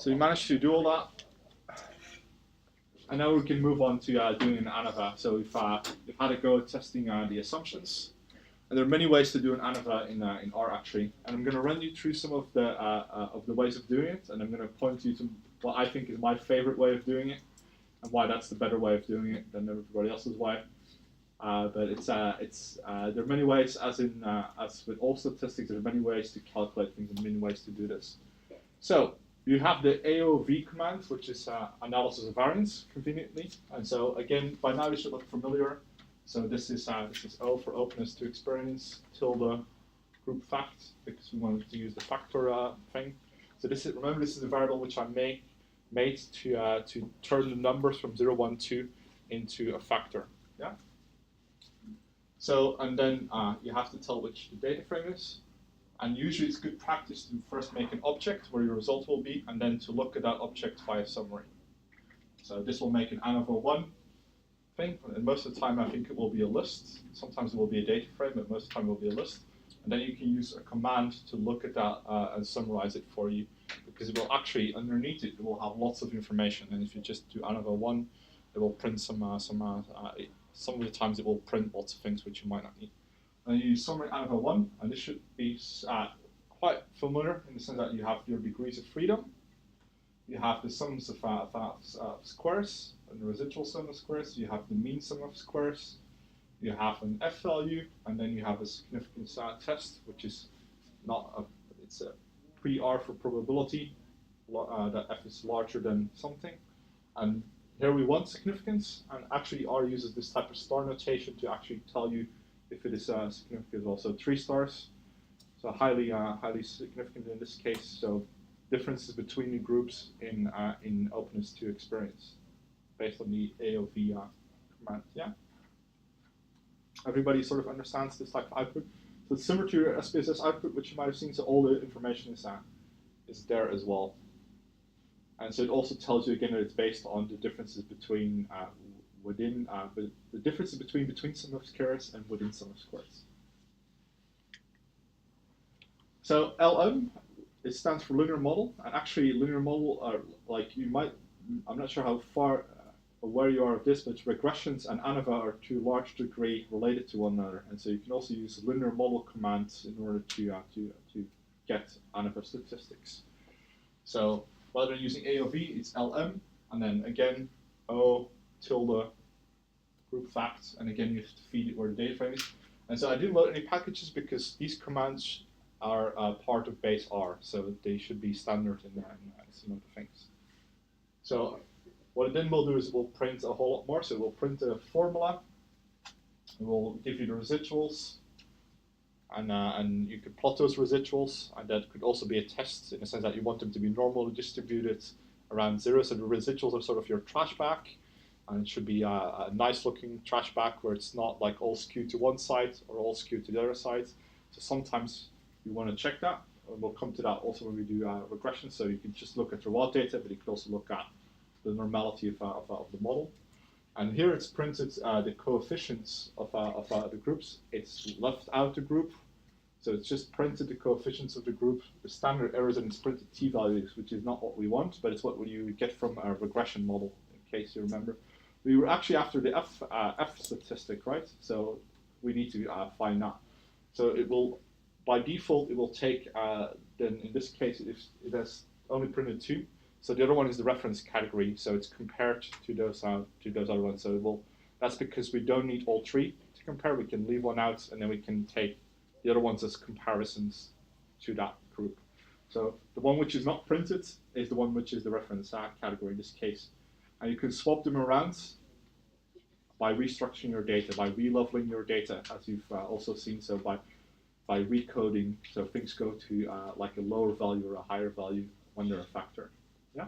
So we managed to do all that. And now we can move on to doing an ANOVA. So we've had a go at testing the assumptions. And there are many ways to do an ANOVA in R actually. And I'm going to run you through some of the ways of doing it. And I'm going to point you to what I think is my favorite way of doing it, and why that's the better way of doing it than everybody else's way. But there are many ways, as with all statistics, there are many ways to calculate things and many ways to do this. So you have the AOV command, which is analysis of variance, conveniently. And so again, by now you should look familiar. So this is O for openness to experience, tilde group fact, because we wanted to use the factor thing. So remember, this is a variable which I made to turn the numbers from 0, 1, 2 into a factor. Yeah. So and then you have to tell which the data frame is. And usually it's good practice to first make an object where your result will be, and then to look at that object via summary. So this will make an ANOVA 1 thing, and most of the time I think it will be a list. Sometimes it will be a data frame, but most of the time it will be a list. And then you can use a command to look at that and summarize it for you, because it will actually, underneath it, it will have lots of information. And if you just do ANOVA 1, it will print some of the times it will print lots of things which you might not need. And you use summary ANOVA 1, and this should be quite familiar in the sense that you have your degrees of freedom. You have the sums of squares, and the residual sum of squares. You have the mean sum of squares. You have an F value, and then you have a significance test, which is it's a pre-R for probability, that F is larger than something. And here we want significance, and actually R uses this type of star notation to actually tell you if it is significant as well. So 3 stars, so highly significant in this case. So differences between the groups in openness to experience, based on the AOV command. Yeah. Everybody sort of understands this type of output. So it's similar to your SPSS output, which you might have seen. So all the information is there as well. And so it also tells you again that it's based on the differences between the differences between sum of squares and within sum of squares. So LM, it stands for linear model, and actually linear model are like I'm not sure how far aware you are of this, but regressions and ANOVA are to a large degree related to one another, and so you can also use linear model commands in order to get ANOVA statistics. So rather than using AOV, it's LM, and then again O tilde group facts, and again you have to feed it where the data frame is. And so I didn't load any packages because these commands are part of base R, so they should be standard in some of the things. So what it then will do is it will print a whole lot more. So it will print a formula, it will give you the residuals, and you could plot those residuals, and that could also be a test in the sense that you want them to be normally distributed around 0. So the residuals are sort of your trash bag, and it should be a nice looking trash bag where it's not like all skewed to one side or all skewed to the other side. So sometimes you want to check that, and we'll come to that also when we do regression. So you can just look at the raw data, but you can also look at the normality of the model. And here it's printed the coefficients of the groups. It's left out the group, so it's just printed the coefficients of the group. The standard errors, and it's printed t-values, which is not what we want, but it's what you get from our regression model, in case you remember. We were actually after the F statistic, right? So we need to find that. So it will, by default, it will take, then in this case, it has only printed 2. So the other one is the reference category, so it's compared to those other ones. So that's because we don't need all 3 to compare. We can leave one out, and then we can take the other ones as comparisons to that group. So the one which is not printed is the one which is the reference category in this case. And you can swap them around by restructuring your data, by releveling your data, as you've also seen. So by recoding, so things go to like a lower value or a higher value when they're a factor. Yeah,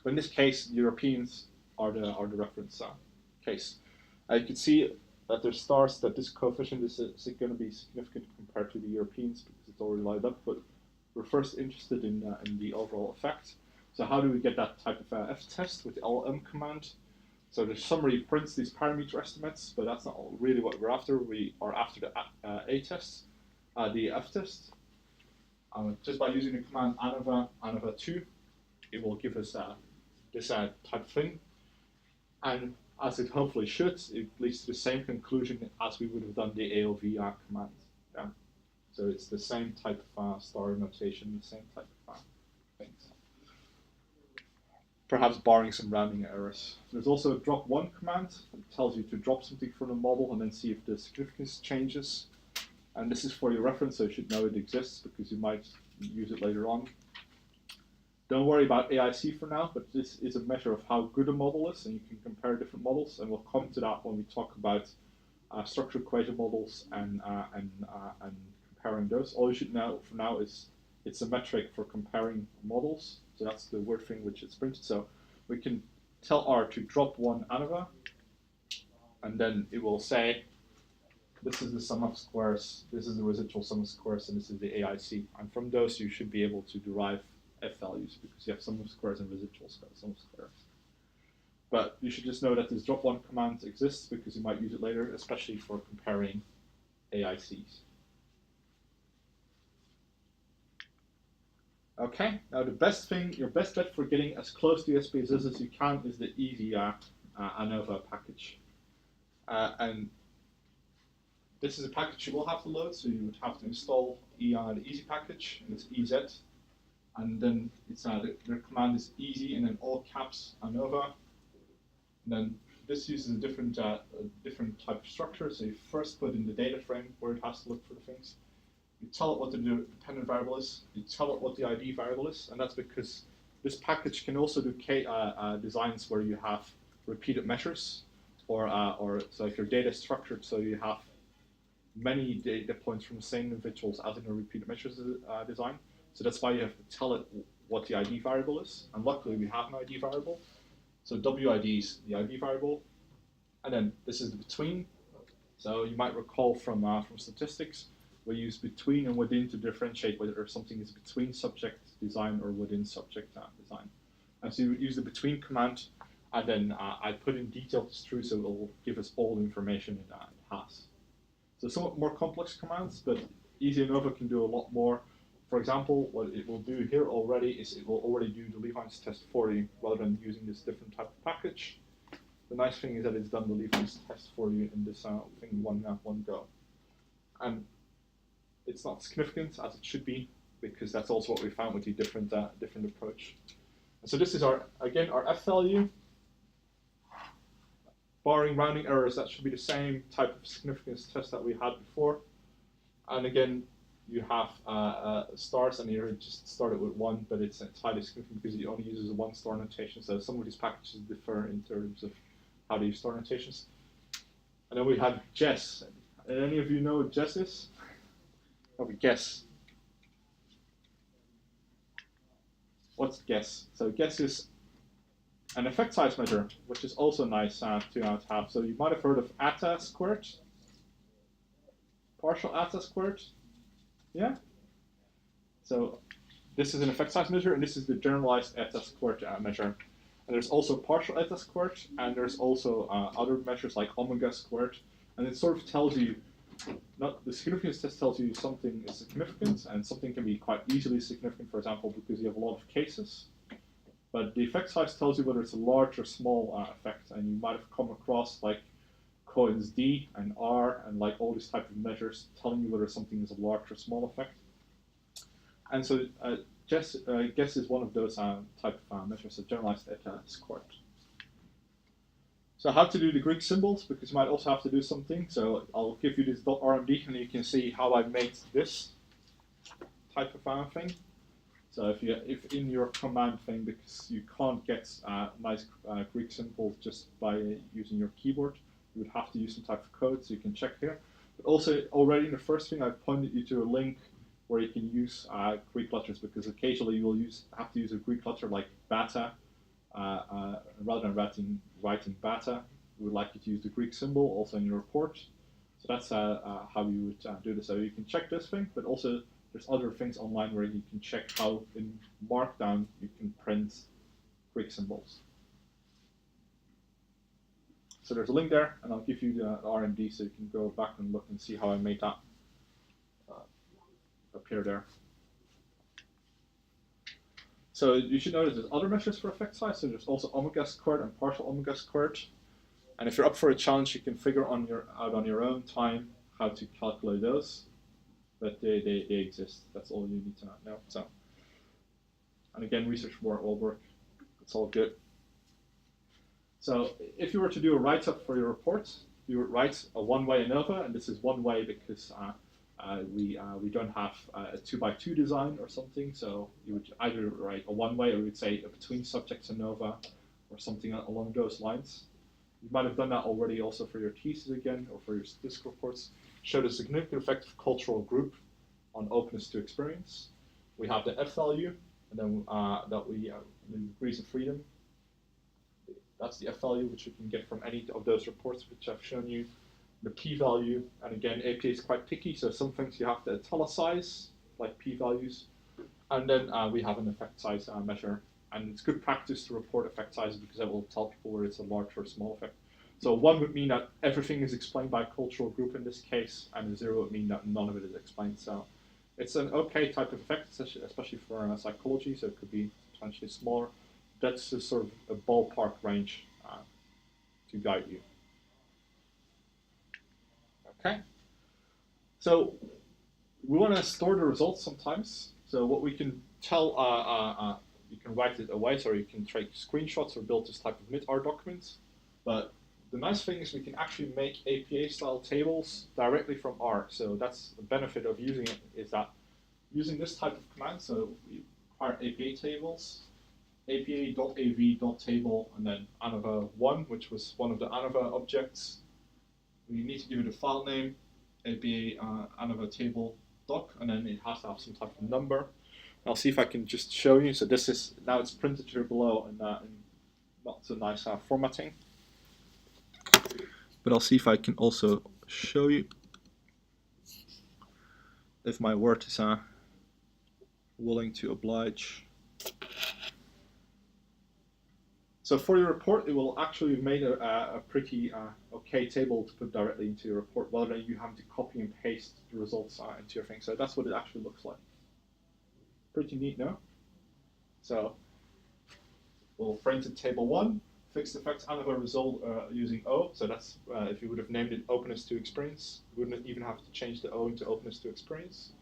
but in this case, Europeans are the reference case. You can see that there's stars that this coefficient is going to be significant compared to the Europeans because it's already lined up. But we're first interested in the overall effect. So how do we get that type of F-test with the LM command? So the summary prints these parameter estimates, but that's not really what we're after. We are after the A-test, the F-test. Just by using the command ANOVA 2, it will give us this type of thing. And as it hopefully should, it leads to the same conclusion as we would have done the AOV command. Yeah. So it's the same type of star notation, the same type of things. Perhaps barring some rounding errors. There's also a drop one command that tells you to drop something from the model and then see if the significance changes. And this is for your reference, so you should know it exists because you might use it later on. Don't worry about AIC for now, but this is a measure of how good a model is, and you can compare different models, and we'll come to that when we talk about structural equation models and comparing those. All you should know for now is it's a metric for comparing models, so that's the word thing which is printed. So we can tell R to drop one ANOVA, and then it will say, this is the sum of squares, this is the residual sum of squares, and this is the AIC. And from those, you should be able to derive F values because you have sum of squares and residual sum of squares. But you should just know that this drop one command exists because you might use it later, especially for comparing AICs. Okay, now the best thing, your best bet for getting as close to SPSS as you can is the easy ANOVA package. And this is a package you will have to load, so you would have to install the easy package, and it's EZ. And then it's the command is easy, and then all caps ANOVA. And then this uses a different type of structure. So you first put in the data frame where it has to look for the things. You tell it what the dependent variable is. You tell it what the ID variable is, and that's because this package can also do designs where you have repeated measures, or so if your data is structured so you have many data points from the same individuals as in a repeated measures design. So that's why you have to tell it what the ID variable is. And luckily we have an ID variable. So WID is the ID variable. And then this is the between. So you might recall from statistics, we use between and within to differentiate whether something is between subject design or within subject design. And so you would use the between command, and then I put in details through so it will give us all the information it has. So somewhat more complex commands, but easy ANOVA can do a lot more. For example, what it will do here already is it will already do the Levine's test for you rather than using this different type of package. The nice thing is that it's done the Levine's test for you in this thing one go. And it's not significant as it should be because that's also what we found with the different approach. And so this is our F value. Barring rounding errors, that should be the same type of significance test that we had before. And again, you have stars, and here it just started with 1, but it's entirely significant because it only uses a 1-star notation. So some of these packages differ in terms of how they use star notations. And then we have Jess. Any of you know what Jess is? Probably guess. What's guess? So guess is an effect size measure, which is also nice to have. So you might have heard of ATA squared, partial ATA squared. Yeah. So this is an effect size measure, and this is the generalized eta squared measure. And there's also partial eta squared, and there's also other measures like omega squared. And it sort of tells you, not the significance test tells you something is significant, and something can be quite easily significant, for example, because you have a lot of cases. But the effect size tells you whether it's a large or small effect, and you might have come across like coins D and R and like all these type of measures telling you whether something is a large or small effect. And so guess is one of those type of measures, so generalized eta squared. So how to do the Greek symbols, because you might also have to do something. So I'll give you this .rmd, and you can see how I made this type of thing. So if in your command thing, because you can't get nice Greek symbols just by using your keyboard, you would have to use some type of code, so you can check here. But also already in the first thing, I've pointed you to a link where you can use Greek letters, because occasionally you will have to use a Greek letter like beta. Rather than writing beta, we would like you to use the Greek symbol also in your report. So that's how you would do this. So you can check this thing, but also there's other things online where you can check how in Markdown you can print Greek symbols. So there's a link there, and I'll give you the RMD so you can go back and look and see how I made that appear there. So you should notice there's other measures for effect size. So there's also omega squared and partial omega squared. And if you're up for a challenge, you can figure out on your own time how to calculate those. But they exist. That's all you need to know. So, and again, research will work. It's all good. So if you were to do a write-up for your report, you would write a one-way ANOVA, and this is one way because we don't have a 2x2 design or something. So you would either write a one-way, or you would say a between subjects ANOVA, or something along those lines. You might have done that already also for your thesis again, or for your statistical reports. Show the significant effect of cultural group on openness to experience. We have the F value, and then the degrees of freedom. That's the F value, which you can get from any of those reports which I've shown you. The P value, and again, APA is quite picky, so some things you have to italicize, like P values. And then we have an effect size measure. And it's good practice to report effect sizes because that will tell people whether it's a large or a small effect. So 1 would mean that everything is explained by a cultural group in this case, and a 0 would mean that none of it is explained. So it's an okay type of effect, especially for psychology, so it could be potentially smaller. That's a sort of a ballpark range to guide you. Okay. So we want to store the results sometimes. So what we can tell, you can write it away, so you can take screenshots or build this type of mid-R document. But the nice thing is we can actually make APA-style tables directly from R. So that's the benefit of using it, is that using this type of command, so we require APA tables, apa.av.table, and then ANOVA1, which was one of the ANOVA objects. We need to give it a file name, apa ANOVA table doc, and then it has to have some type of number. I'll see if I can just show you. So this is, now it's printed here below in not so nice formatting. But I'll see if I can also show you if my Word is willing to oblige. So for your report, it will actually have made a pretty okay table to put directly into your report, rather than you having to copy and paste the results into your thing. So that's what it actually looks like. Pretty neat, no? So we'll print in table 1, fixed effects ANOVA result using O. So that's if you would have named it openness to experience, you wouldn't even have to change the O into openness to experience.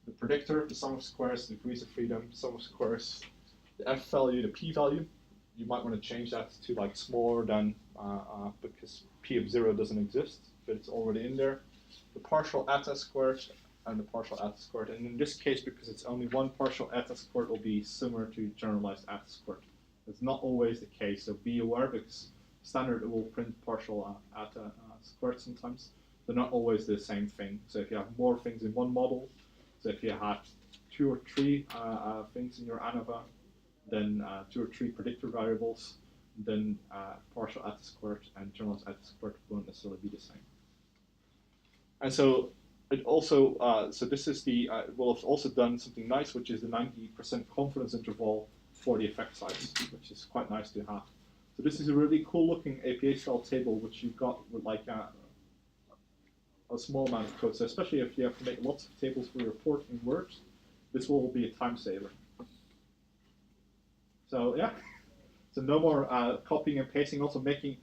The predictor, the sum of squares, the degrees of freedom, sum of squares, the F value, the P value. You might want to change that to like smaller than, because P of 0 doesn't exist, but it's already in there. The partial eta squared and the partial eta squared. And in this case, because it's only one partial eta squared, will be similar to generalized eta squared. It's not always the case, so be aware, because standard it will print partial eta squared sometimes. They're not always the same thing. So if you have more things in one model, so if you have 2 or 3 things in your ANOVA, then 2 or 3 predictor variables, then partial eta squared and generalized eta squared won't necessarily be the same. And so it also, so this is the, we'll have also done something nice, which is the 90% confidence interval for the effect size, which is quite nice to have. So this is a really cool looking APA-style table, which you've got with like a small amount of code. So especially if you have to make lots of tables for your report in Word, this will be a time saver. So yeah, so no more copying and pasting. Also making,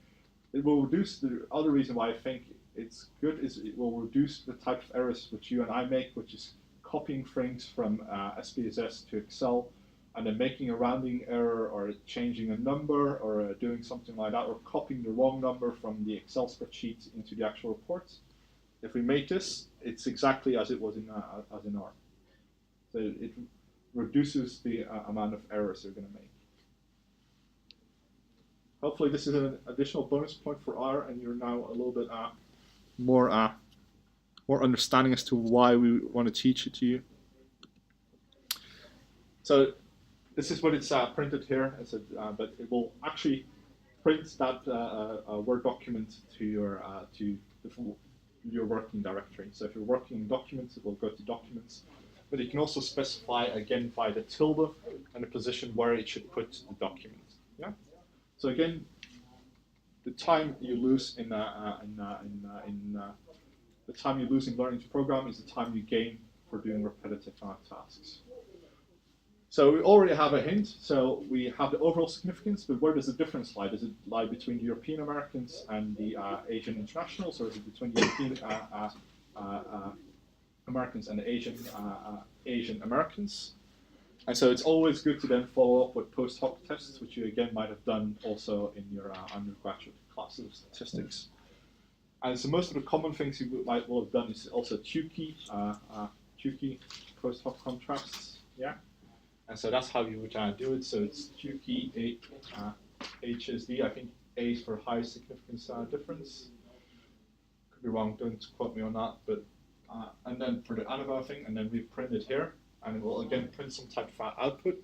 it will reduce, the other reason why I think it's good is it will reduce the type of errors which you and I make, which is copying things from SPSS to Excel, and then making a rounding error or changing a number or doing something like that, or copying the wrong number from the Excel spreadsheet into the actual report. If we make this, it's exactly as it was in R. So it reduces the amount of errors you're going to make. Hopefully this is an additional bonus point for R, and you're now a little bit more understanding as to why we want to teach it to you. So this is what it's printed here, but it will actually print that Word document to your working directory. So if you're working in documents, it will go to documents. But you can also specify again by the tilde and the position where it should put the document. Yeah. So again, the time you lose in the time you lose in learning to program is the time you gain for doing repetitive tasks. So we already have a hint. So we have the overall significance, but where does the difference lie? Does it lie between the European Americans and the Asian internationals, or is it between the European Americans and the Asian Americans? And so it's always good to then follow up with post-hoc tests, which you again might have done also in your undergraduate classes of statistics. And so most of the common things you might well have done is also Tukey post-hoc contrasts, yeah. And so that's how you would do it. So it's Tukey HSD. I think A is for high significance difference. Could be wrong. Don't quote me on that. But and then for the ANOVA thing, and then we print it here, and we'll again print some type of output.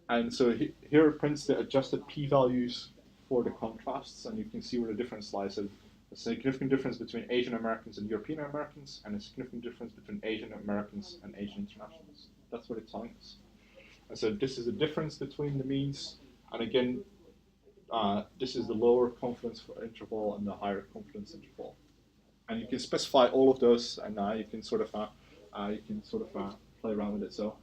And so here it prints the adjusted p-values for the contrasts, and you can see where the difference lies. So a significant difference between Asian Americans and European Americans, and a significant difference between Asian Americans and Asian internationals. That's what it's telling us. And so this is a difference between the means, and again, this is the lower confidence interval and the higher confidence interval. And you can specify all of those, and you can sort of play around with it. So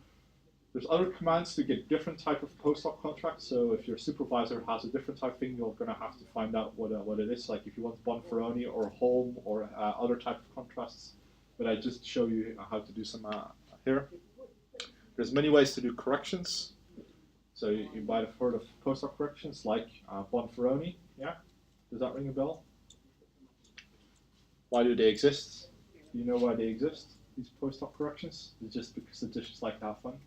there's other commands to get different type of post-hoc contracts. So if your supervisor has a different type of thing, you're going to have to find out what it is. Like if you want Bonferroni or Holm or other type of contrasts. But I just show you how to do some here. There's many ways to do corrections. So you might have heard of post-hoc corrections like Bonferroni. Yeah, does that ring a bell? Why do they exist? Do you know why they exist? These post-hoc corrections? It's just because the dishes like to have fun.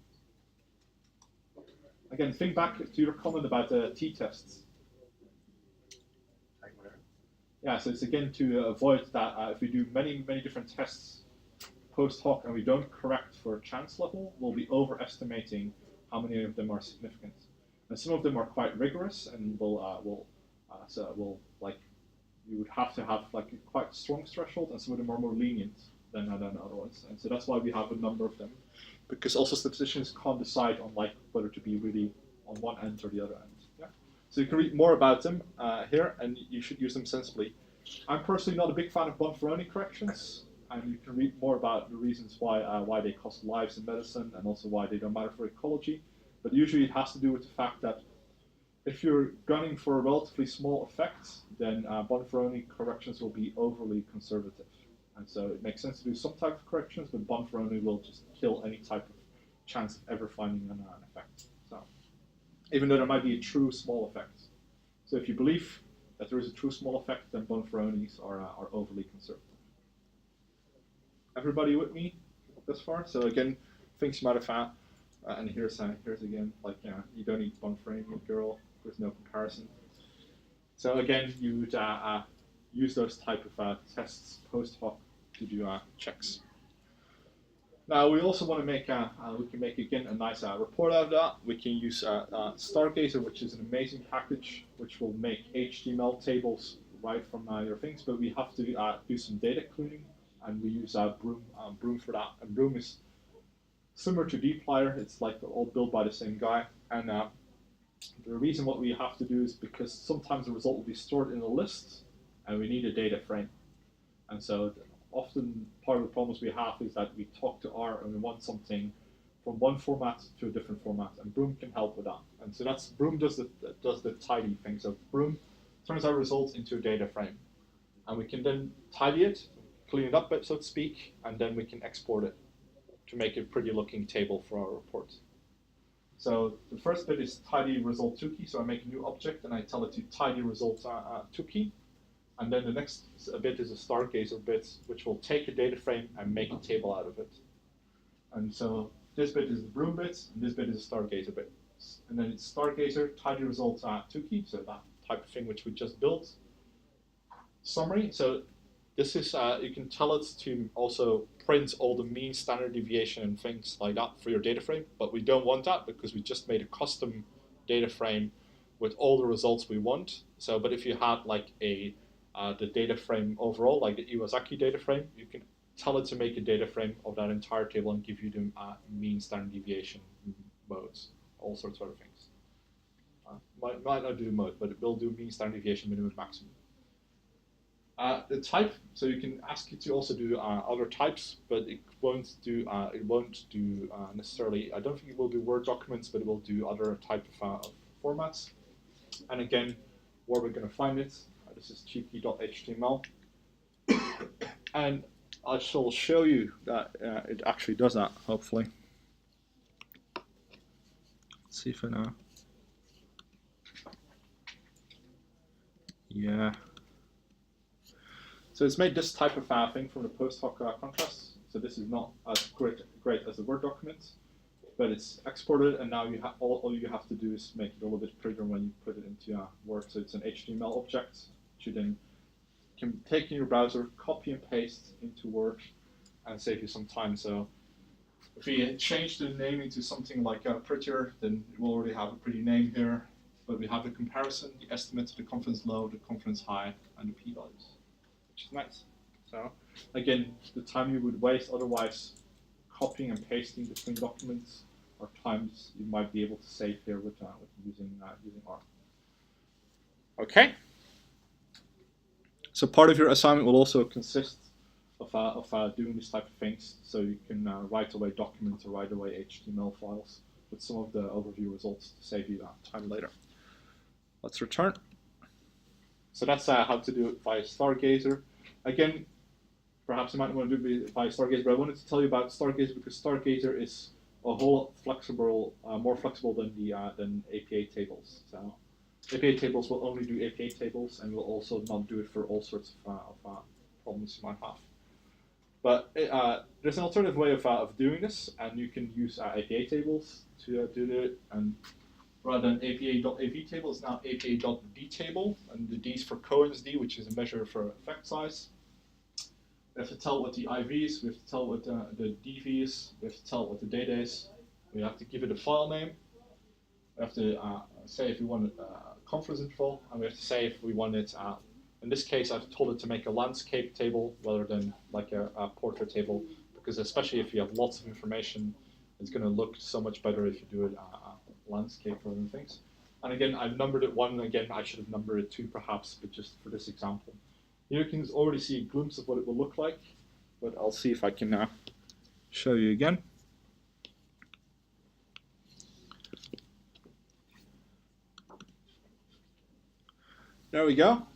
Again, think back to your comment about the t-tests. Yeah, so it's again to avoid that if we do many different tests post-hoc and we don't correct for chance level, we'll be overestimating how many of them are significant. And some of them are quite rigorous and will you would have to have like a quite strong threshold, and some of them are more lenient than other ones. And so that's why we have a number of them, because also statisticians can't decide on like whether to be really on one end or the other end. Yeah. So you can read more about them here, and you should use them sensibly. I'm personally not a big fan of Bonferroni corrections, and you can read more about the reasons why they cost lives in medicine and also why they don't matter for ecology. But usually it has to do with the fact that if you're gunning for a relatively small effect, then Bonferroni corrections will be overly conservative. And so it makes sense to do some type of corrections, but Bonferroni will just kill any type of chance of ever finding an effect. So, even though there might be a true small effect. So if you believe that there is a true small effect, then Bonferronis are overly conservative. Everybody with me thus far? So again, things you might have found, and here's again, like, you don't need Bonferroni, girl, there's no comparison. So again, you would use those type of tests post-hoc to do checks. Now we also want to make we can make again a nice report out of that. We can use Stargazer, which is an amazing package which will make HTML tables right from your things. But we have to do some data cleaning, and we use Broom for that. And Broom is similar to dplyr. It's like all built by the same guy. And the reason what we have to do is because sometimes the result will be stored in a list, and we need a data frame. And so often part of the problems we have is that we talk to R and we want something from one format to a different format, and Broom can help with that. And so that's Broom does the tidy thing. So Broom turns our results into a data frame, and we can then tidy it, clean it up, so to speak, and then we can export it to make a pretty looking table for our report. So the first bit is tidy result Tukey. So I make a new object and I tell it to tidy result Tukey. And then the next bit is a Stargazer bit, which will take a data frame and make a table out of it. And so this bit is the Broom bit, and this bit is a Stargazer bit. And then it's Stargazer, tidy result Tukey, so that type of thing which we just built. Summary, so this is, you can tell it to also print all the mean, standard deviation, and things like that for your data frame, but we don't want that because we just made a custom data frame with all the results we want. So, but if you had like the data frame overall, like the Iwasaki data frame, you can tell it to make a data frame of that entire table and give you the mean, standard deviation, modes, all sorts of other things. Might not do mode, but it will do mean, standard deviation, minimum, maximum. The type, so you can ask it to also do other types, but it won't do necessarily. I don't think it will do Word documents, but it will do other type of formats. And again, where we're going to find it, this is cheeky.html, and I shall show you that it actually does that. Hopefully, let's see for now. Yeah. So it's made this type of thing from the post-hoc contrast. So this is not as great as the Word document, but it's exported, and now you all you have to do is make it a little bit prettier when you put it into Word. So it's an HTML object, which you then can take in your browser, copy and paste into Word, and save you some time. So if we change the naming to something like prettier, then it will already have a pretty name here. But we have the comparison, the estimate, the confidence low, the confidence high, and the p-values, which is nice. So again, the time you would waste otherwise copying and pasting between documents are times you might be able to save here with using R. Okay. So part of your assignment will also consist of doing this type of things, so you can write away documents or write away HTML files with some of the overview results to save you time later. Let's return. So that's how to do it via Stargazer. Again, perhaps you might want to do it via Stargazer, but I wanted to tell you about Stargazer because Stargazer is a whole lot flexible, more flexible than APA tables. So APA tables will only do APA tables and will also not do it for all sorts of problems you might have. But there's an alternative way of doing this, and you can use APA tables to do it. And rather than APA.AV table, it's now APA.D table, and the D is for Cohen's D, which is a measure for effect size. We have to tell what the IV is, we have to tell what the DV is, we have to tell what the data is, we have to give it a file name, we have to say if we want a confidence interval, and we have to say if we want it, in this case I've told it to make a landscape table rather than like a portrait table, because especially if you have lots of information, it's going to look so much better if you do it landscape rather than things. And again, I've numbered it 1, again I should have numbered it 2 perhaps, but just for this example. Here you can already see a glimpse of what it will look like, but I'll see if I can show you again. There we go.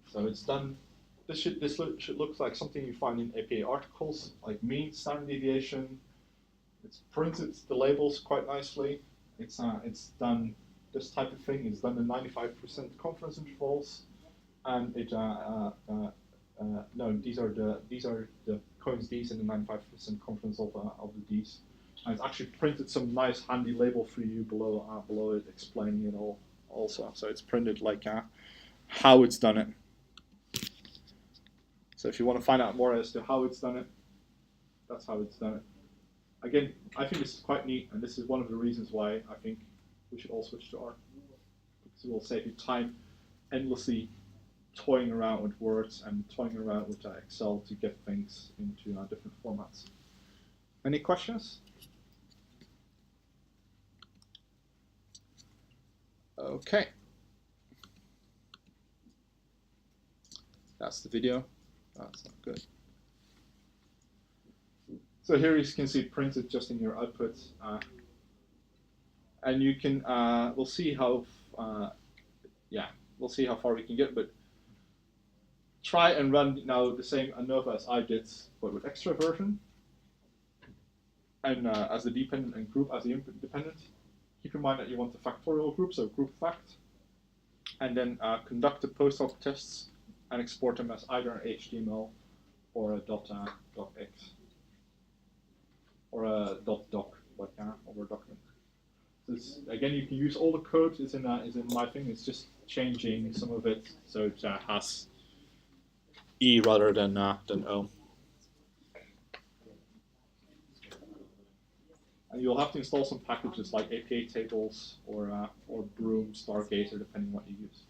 So it's done. This should look like something you find in APA articles, like mean, standard deviation. It's printed the labels quite nicely. It's done this type of thing. It's done in 95% confidence intervals. And it no, these are the Cohen's D's and the 95% confidence of the D's. And it's actually printed some nice handy label for you below it, explaining it all also. So it's printed like how it's done it. So if you want to find out more as to how it's done it, that's how it's done it. Again, I think this is quite neat, and this is one of the reasons why I think we should all switch to R, because it will save you time endlessly toying around with words and toying around with Excel to get things into different formats. Any questions? Okay. That's the video. That's not good. So here you can see it printed just in your output. And you can, we'll see how, we'll see how far we can get, but try and run now the same ANOVA as I did, but with extra version. And as the dependent and group as the input dependent. Keep in mind that you want the factorial group, so group fact. And then conduct the post-hoc tests and export them as either an HTML or a .x or a .doc, like over a document. So again, you can use all the code is in my thing. It's just changing some of it so it has E rather than O. And you'll have to install some packages like APA tables or Broom, Stargazer, depending on what you use.